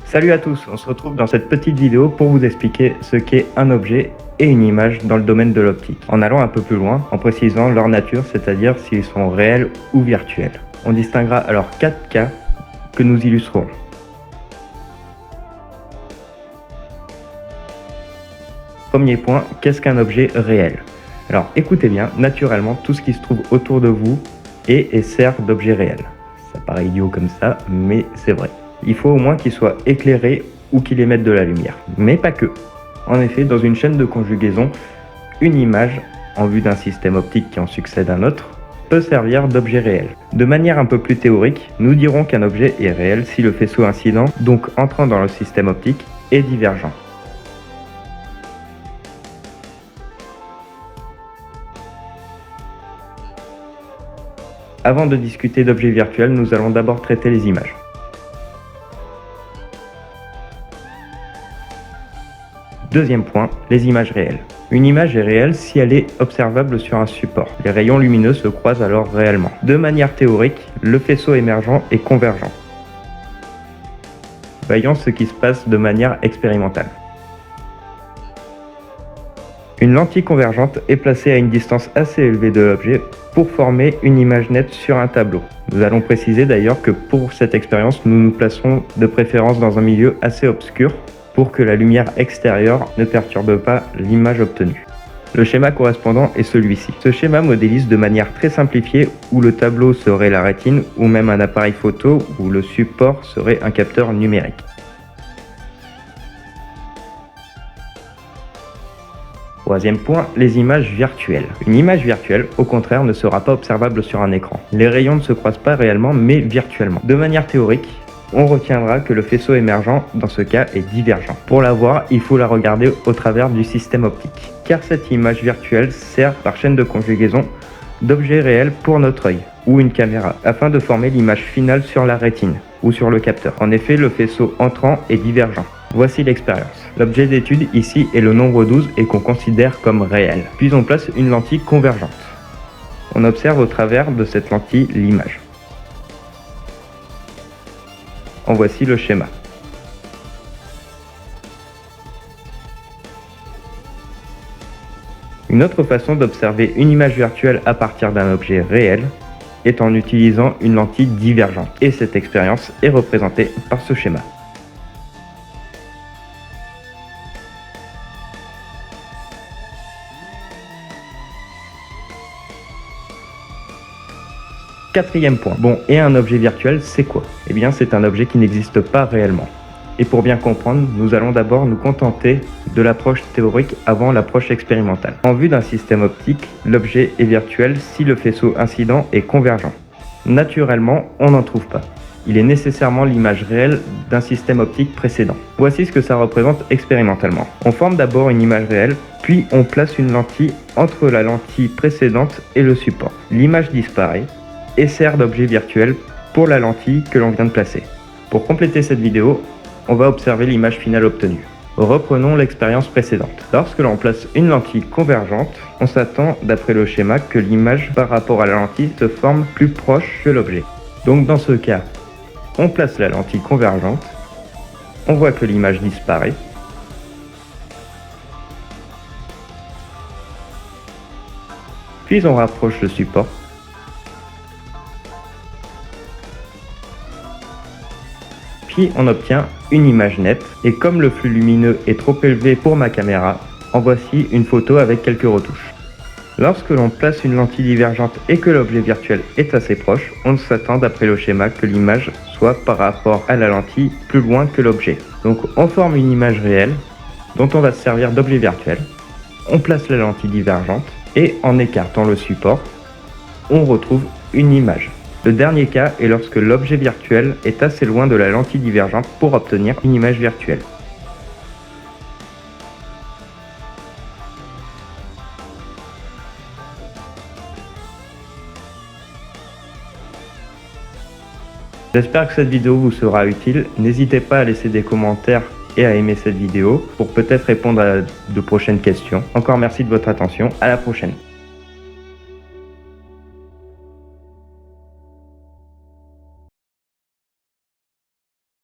Salut à tous, on se retrouve dans cette petite vidéo pour vous expliquer ce qu'est un objet et une image dans le domaine de l'optique, en allant un peu plus loin, en précisant leur nature, c'est-à-dire s'ils sont réels ou virtuels. On distinguera alors 4 cas que nous illustrerons. Premier point, qu'est-ce qu'un objet réel? Alors écoutez bien, naturellement, tout ce qui se trouve autour de vous est et sert d'objet réel. Ça paraît idiot comme ça, mais c'est vrai. Il faut au moins qu'il soit éclairé ou qu'il émette de la lumière. Mais pas que. En effet, dans une chaîne de conjugaison, une image, en vue d'un système optique qui en succède un autre, peut servir d'objet réel. De manière un peu plus théorique, nous dirons qu'un objet est réel si le faisceau incident, donc entrant dans le système optique, est divergent. Avant de discuter d'objets virtuels, nous allons d'abord traiter les images. Deuxième point, les images réelles. Une image est réelle si elle est observable sur un support. Les rayons lumineux se croisent alors réellement. De manière théorique, le faisceau émergent est convergent. Voyons ce qui se passe de manière expérimentale. Une lentille convergente est placée à une distance assez élevée de l'objet pour former une image nette sur un tableau. Nous allons préciser d'ailleurs que pour cette expérience, nous nous placerons de préférence dans un milieu assez obscur pour que la lumière extérieure ne perturbe pas l'image obtenue. Le schéma correspondant est celui-ci. Ce schéma modélise de manière très simplifiée où le tableau serait la rétine ou même un appareil photo où le support serait un capteur numérique. Troisième point, les images virtuelles. Une image virtuelle, au contraire, ne sera pas observable sur un écran. Les rayons ne se croisent pas réellement, mais virtuellement. De manière théorique, on retiendra que le faisceau émergent, dans ce cas, est divergent. Pour la voir, il faut la regarder au travers du système optique, car cette image virtuelle sert par chaîne de conjugaison d'objet réel pour notre œil ou une caméra, afin de former l'image finale sur la rétine ou sur le capteur. En effet, le faisceau entrant est divergent. Voici l'expérience. L'objet d'étude ici est le nombre 12 et qu'on considère comme réel. Puis on place une lentille convergente. On observe au travers de cette lentille l'image. En voici le schéma. Une autre façon d'observer une image virtuelle à partir d'un objet réel est en utilisant une lentille divergente. Et cette expérience est représentée par ce schéma. Quatrième point. Bon, et un objet virtuel, c'est quoi? Eh bien, c'est un objet qui n'existe pas réellement. Et pour bien comprendre, nous allons d'abord nous contenter de l'approche théorique avant l'approche expérimentale. En vue d'un système optique, l'objet est virtuel si le faisceau incident est convergent. Naturellement, on n'en trouve pas. Il est nécessairement l'image réelle d'un système optique précédent. Voici ce que ça représente expérimentalement. On forme d'abord une image réelle, puis on place une lentille entre la lentille précédente et le support. L'image disparaît et sert d'objet virtuel pour la lentille que l'on vient de placer. Pour compléter cette vidéo, on va observer l'image finale obtenue. Reprenons l'expérience précédente. Lorsque l'on place une lentille convergente, on s'attend, d'après le schéma, que l'image par rapport à la lentille se forme plus proche que l'objet. Donc dans ce cas, on place la lentille convergente, on voit que l'image disparaît, puis on rapproche le support, puis on obtient une image nette, et comme le flux lumineux est trop élevé pour ma caméra, en voici une photo avec quelques retouches. Lorsque l'on place une lentille divergente et que l'objet virtuel est assez proche, on s'attend d'après le schéma que l'image soit par rapport à la lentille plus loin que l'objet. Donc on forme une image réelle dont on va se servir d'objet virtuel, on place la lentille divergente et en écartant le support, on retrouve une image. Le dernier cas est lorsque l'objet virtuel est assez loin de la lentille divergente pour obtenir une image virtuelle. J'espère que cette vidéo vous sera utile. N'hésitez pas à laisser des commentaires et à aimer cette vidéo pour peut-être répondre à de prochaines questions. Encore merci de votre attention, à la prochaine.